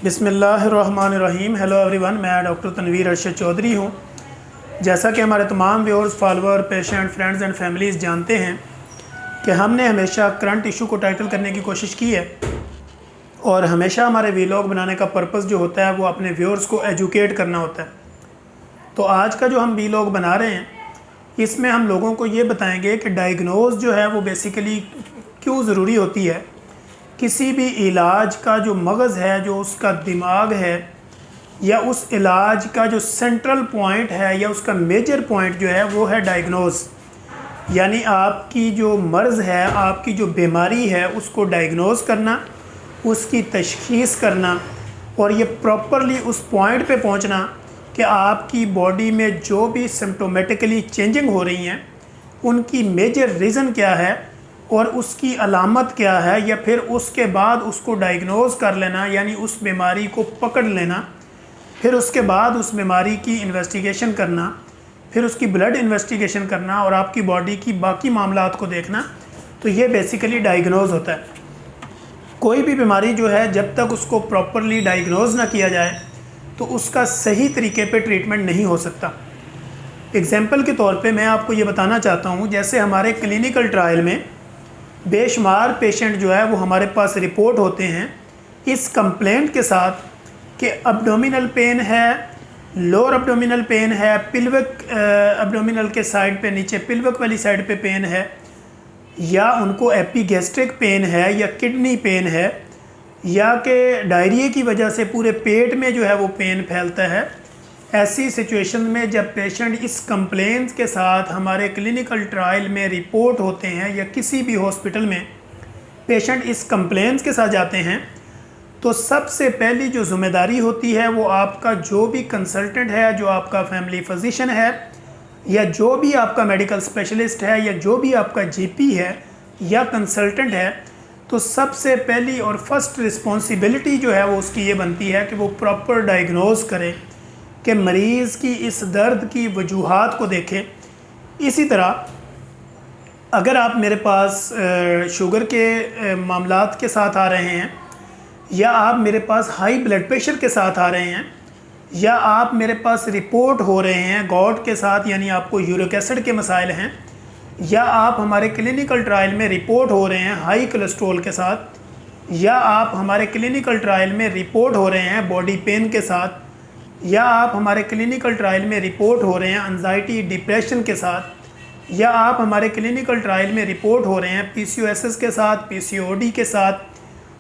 बिस्मिल्लाहिर्रहमानिर्रहीम। Hello everyone, मैं doctor Tanveer Arshad Chaudhary हूँ। जैसा कि हमारे तमाम viewers, follower, patient, friends and families जानते हैं कि हमने हमेशा करंट इशू को टाइटल करने की कोशिश की है और हमेशा हमारे वीलॉग बनाने का पर्पस जो होता है वो अपने व्यूअर्स को एजुकेट करना होता है। तो आज का जो हम वीलॉग बना रहे हैं इसमें हम लोगों को ये बताएंगे कि डायग्नोज जो है वो बेसिकली क्यों ज़रूरी होती है। किसी भी इलाज का जो मगज़ है, जो उसका दिमाग है, या उस इलाज का जो सेंट्रल पॉइंट है या उसका मेजर पॉइंट जो है वो है डायग्नोज। यानी आपकी जो मर्ज़ है, आपकी जो बीमारी है उसको डायग्नोज करना, उसकी तशख़ीस करना और ये प्रॉपरली उस पॉइंट पे पहुंचना कि आपकी बॉडी में जो भी सिम्टोमेटिकली चेंजिंग हो रही हैं उनकी मेजर रीज़न क्या है और उसकी अलामत क्या है, या फिर उसके बाद उसको डायग्नोज कर लेना यानी उस बीमारी को पकड़ लेना, फिर उसके बाद उस बीमारी की इन्वेस्टिगेशन करना, फिर उसकी ब्लड इन्वेस्टिगेशन करना और आपकी बॉडी की बाकी मामलात को देखना। तो ये बेसिकली डायग्नोज होता है। कोई भी बीमारी जो है जब तक उसको प्रॉपरली डायग्नोज ना किया जाए तो उसका सही तरीके पे ट्रीटमेंट नहीं हो सकता। एग्जाम्पल के तौर पे मैं आपको ये बताना चाहता हूँ, जैसे हमारे क्लिनिकल ट्रायल में बेशुमार पेशेंट जो है वो हमारे पास रिपोर्ट होते हैं इस कंप्लेंट के साथ कि अब्डोमिनल पेन है, लोअर अब्डोमिनल पेन है, पिल्विक अब्डोमिनल के साइड पे, नीचे पिल्विक वाली साइड पे पेन है, या उनको एपिगैस्ट्रिक पेन है, या किडनी पेन है, या कि डायरिया की वजह से पूरे पेट में जो है वो पेन फैलता है। ऐसी सिचुएशन में जब पेशेंट इस कंप्लेंट के साथ हमारे क्लिनिकल ट्रायल में रिपोर्ट होते हैं या किसी भी हॉस्पिटल में पेशेंट इस कंप्लेंट के साथ जाते हैं, तो सबसे पहली जो ज़िम्मेदारी होती है वो आपका जो भी कंसल्टेंट है, जो आपका फैमिली फिजिशियन है, या जो भी आपका मेडिकल स्पेशलिस्ट है, या जो भी आपका जीपी है या कंसल्टेंट है, तो सबसे पहली और फर्स्ट रिस्पॉन्सिबिलिटी जो है वो उसकी ये बनती है कि वो प्रॉपर डायग्नोज करें कि मरीज़ की इस दर्द की वजूहात को देखें। इसी तरह अगर आप मेरे पास शुगर के मामलात के साथ आ रहे हैं, या आप मेरे पास हाई ब्लड प्रेशर के साथ आ रहे हैं, या आप मेरे पास रिपोर्ट हो रहे हैं गॉट के साथ यानी आपको यूरिक एसिड के मसाइल हैं, या आप हमारे क्लिनिकल ट्रायल में रिपोर्ट हो रहे हैं हाई कोलेस्ट्रॉल के साथ, या आप हमारे क्लिनिकल ट्रायल में रिपोर्ट हो रहे हैं बॉडी पेन के साथ, या आप हमारे क्लिनिकल ट्रायल में रिपोर्ट हो रहे हैं एंजाइटी डिप्रेशन के साथ, या आप हमारे क्लिनिकल ट्रायल में रिपोर्ट हो रहे हैं पीसीओएस के साथ, पीसीओडी के साथ,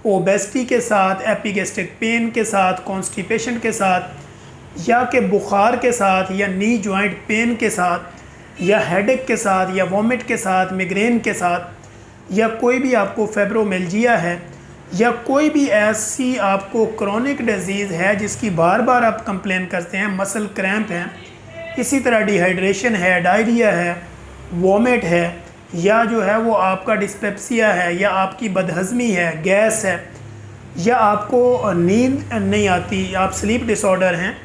ओबेसिटी के साथ, एपिगैस्ट्रिक पेन के साथ, कॉन्स्टिपेशन के साथ, या कि बुखार के साथ, या नी जॉइंट पेन के साथ, या हेडेक के साथ, या वॉमिट के साथ, मिग्रेन के साथ, या कोई भी आपको फाइब्रोमिल्जिया है, या कोई भी ऐसी आपको क्रोनिक डिजीज़ है जिसकी बार बार आप कंप्लेन करते हैं, मसल क्रैम्प हैं, इसी तरह डिहाइड्रेशन है, डायरिया है, वॉमिट है, या जो है वो आपका डिस्पेप्सिया है, या आपकी बदहज़मी है, गैस है, या आपको नींद नहीं आती, आप स्लीप डिसऑर्डर हैं,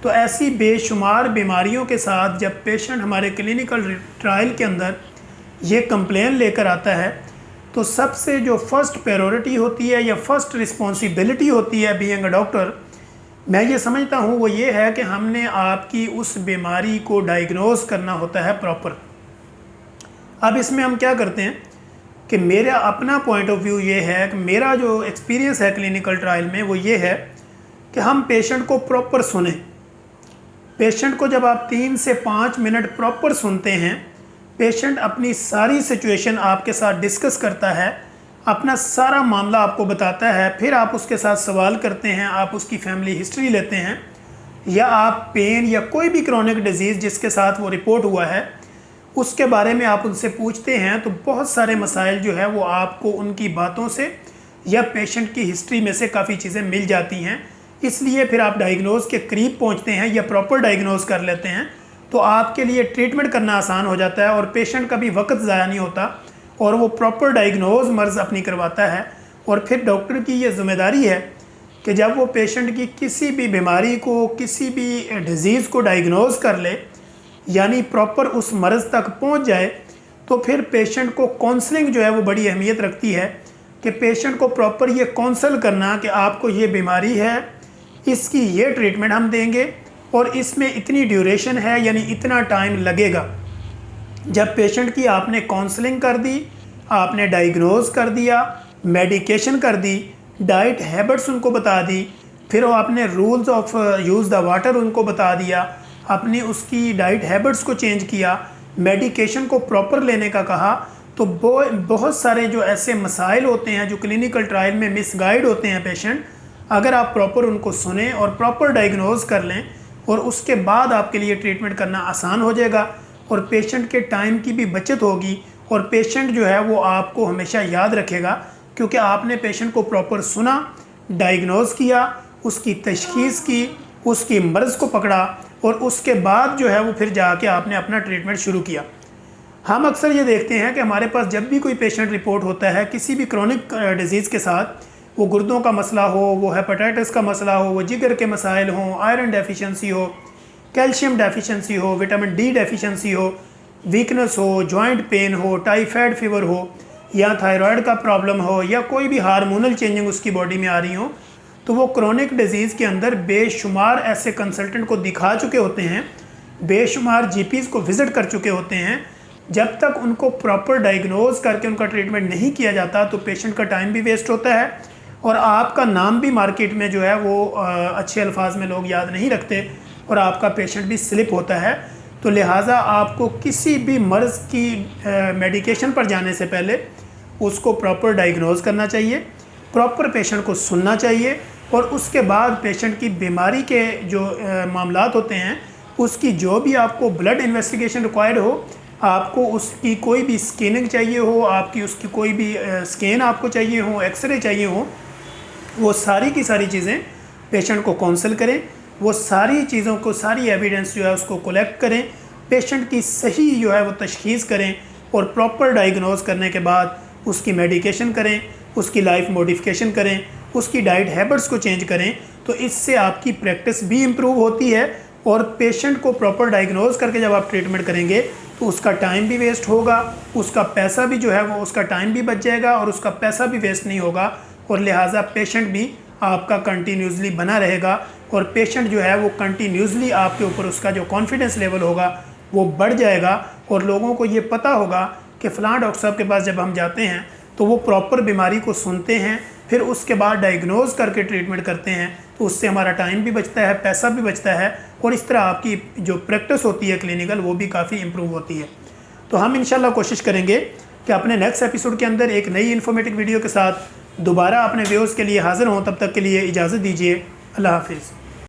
तो ऐसी बेशुमार बीमारियों के साथ जब पेशेंट हमारे क्लिनिकल ट्रायल के अंदर ये कंप्लेन लेकर आता है, तो सबसे जो फर्स्ट प्रायोरिटी होती है या फर्स्ट रिस्पॉन्सिबिलिटी होती है बीइंग अ डॉक्टर, मैं ये समझता हूँ वो ये है कि हमने आपकी उस बीमारी को डायग्नोज करना होता है प्रॉपर। अब इसमें हम क्या करते हैं कि मेरा अपना पॉइंट ऑफ व्यू ये है कि मेरा जो एक्सपीरियंस है क्लिनिकल ट्रायल में वो ये है कि हम पेशेंट को प्रॉपर सुने। पेशेंट को जब आप 3 से 5 मिनट प्रॉपर सुनते हैं, पेशेंट अपनी सारी सिचुएशन आपके साथ डिस्कस करता है, अपना सारा मामला आपको बताता है, फिर आप उसके साथ सवाल करते हैं, आप उसकी फैमिली हिस्ट्री लेते हैं, या आप पेन या कोई भी क्रोनिक डिजीज़ जिसके साथ वो रिपोर्ट हुआ है उसके बारे में आप उनसे पूछते हैं, तो बहुत सारे मसाइल जो है वो आपको उनकी बातों से या पेशेंट की हिस्ट्री में से काफ़ी चीज़ें मिल जाती हैं। इसलिए फिर आप डायग्नोज के करीब पहुंचते हैं या प्रॉपर डायग्नोज कर लेते हैं, तो आपके लिए ट्रीटमेंट करना आसान हो जाता है और पेशेंट का भी वक्त ज़ाया नहीं होता और वो प्रॉपर डायग्नोज मर्ज़ अपनी करवाता है। और फिर डॉक्टर की ये ज़िम्मेदारी है कि जब वो पेशेंट की किसी भी बीमारी को, किसी भी डिज़ीज़ को डायग्नोज कर ले, यानी प्रॉपर उस मर्ज़ तक पहुंच जाए, तो फिर पेशेंट को काउंसलिंग जो है वो बड़ी अहमियत रखती है कि पेशेंट को प्रॉपर ये काउंसल करना कि आपको ये बीमारी है, इसकी ये ट्रीटमेंट हम देंगे और इसमें इतनी ड्यूरेशन है, यानी इतना टाइम लगेगा। जब पेशेंट की आपने काउंसलिंग कर दी, आपने डायग्नोज कर दिया, मेडिकेशन कर दी, डाइट हैबिट्स उनको बता दी, फिर आपने rules of use the water उनको बता दिया, आपने उसकी डाइट हैबिट्स को चेंज किया, मेडिकेशन को प्रॉपर लेने का कहा, तो बहुत सारे जो ऐसे मसाइल होते हैं जो क्लिनिकल ट्रायल में मिसगाइड होते हैं पेशेंट, अगर आप प्रॉपर उनको सुने और प्रॉपर डायग्नोज कर लें और उसके बाद आपके लिए ट्रीटमेंट करना आसान हो जाएगा और पेशेंट के टाइम की भी बचत होगी और पेशेंट जो है वो आपको हमेशा याद रखेगा, क्योंकि आपने पेशेंट को प्रॉपर सुना, डायग्नोज किया, उसकी तशखीस की, उसकी मर्ज़ को पकड़ा और उसके बाद जो है वो फिर जाके आपने अपना ट्रीटमेंट शुरू किया। हम अक्सर ये देखते हैं कि हमारे पास जब भी कोई पेशेंट रिपोर्ट होता है किसी भी क्रोनिक डिजीज़ के साथ, वो गुर्दों का मसला हो, वो हेपेटाइटिस का मसला हो, वो जिगर के मसाइल हों, आयरन डेफिशिएंसी हो, कैल्शियम डेफिशिएंसी हो, विटामिन डी डेफिशिएंसी हो, वीकनेस हो, जॉइंट पेन हो, टाइफाइड फीवर हो, या थायराइड का प्रॉब्लम हो, या कोई भी हार्मोनल चेंजिंग उसकी बॉडी में आ रही हो, तो वो क्रोनिक डिजीज़ के अंदर बेशुमार ऐसे कंसल्टेंट को दिखा चुके होते हैं, बेशुमार जीपीज़ को विज़िट कर चुके होते हैं। जब तक उनको प्रॉपर डायग्नोज करके उनका ट्रीटमेंट नहीं किया जाता तो पेशेंट का टाइम भी वेस्ट होता है और आपका नाम भी मार्केट में जो है वो अच्छे अल्फाज में लोग याद नहीं रखते और आपका पेशेंट भी स्लिप होता है। तो लिहाजा आपको किसी भी मर्ज़ की मेडिकेशन पर जाने से पहले उसको प्रॉपर डायग्नोज करना चाहिए, प्रॉपर पेशेंट को सुनना चाहिए और उसके बाद पेशेंट की बीमारी के जो मामलात होते हैं उसकी जो भी आपको ब्लड इन्वेस्टिगेशन रिक्वायर्ड हो, आपको उसकी कोई भी स्कैनिंग चाहिए हो, आपकी उसकी कोई भी स्कैन आपको चाहिए हो, एक्सरे चाहिए हो, वो सारी की सारी चीज़ें पेशेंट को काउंसल करें, वो सारी चीज़ों को, सारी एविडेंस जो है उसको कलेक्ट करें, पेशेंट की सही जो है वो तशख़ीस करें और प्रॉपर डायग्नोज करने के बाद उसकी मेडिकेशन करें, उसकी लाइफ मॉडिफिकेशन करें, उसकी डाइट हैबिट्स को चेंज करें। तो इससे आपकी प्रैक्टिस भी इम्प्रूव होती है और पेशेंट को प्रॉपर डायग्नोज करके जब आप ट्रीटमेंट करेंगे तो उसका टाइम भी वेस्ट होगा, उसका पैसा भी जो है वो, उसका टाइम भी बच जाएगा और उसका पैसा भी वेस्ट नहीं होगा और लिहाजा पेशेंट भी आपका कंटिन्यूसली बना रहेगा और पेशेंट जो है वो कंटिन्यूसली आपके ऊपर उसका जो कॉन्फिडेंस लेवल होगा वो बढ़ जाएगा और लोगों को ये पता होगा कि फ़लाँ डॉक्टर साहब के पास जब हम जाते हैं तो वो प्रॉपर बीमारी को सुनते हैं, फिर उसके बाद डायग्नोज करके ट्रीटमेंट करते हैं, तो उससे हमारा टाइम भी बचता है, पैसा भी बचता है और इस तरह आपकी जो प्रैक्टिस होती है क्लिनिकल वो भी काफ़ी इम्प्रूव होती है। तो हम इंशाल्लाह कोशिश करेंगे कि अपने नेक्स्ट एपिसोड के अंदर एक नई इन्फॉर्मेटिव वीडियो के साथ दोबारा अपने व्यूअर्स के लिए हाज़िर हों। तब तक के लिए इजाज़त दीजिए। अल्लाह हाफिज़।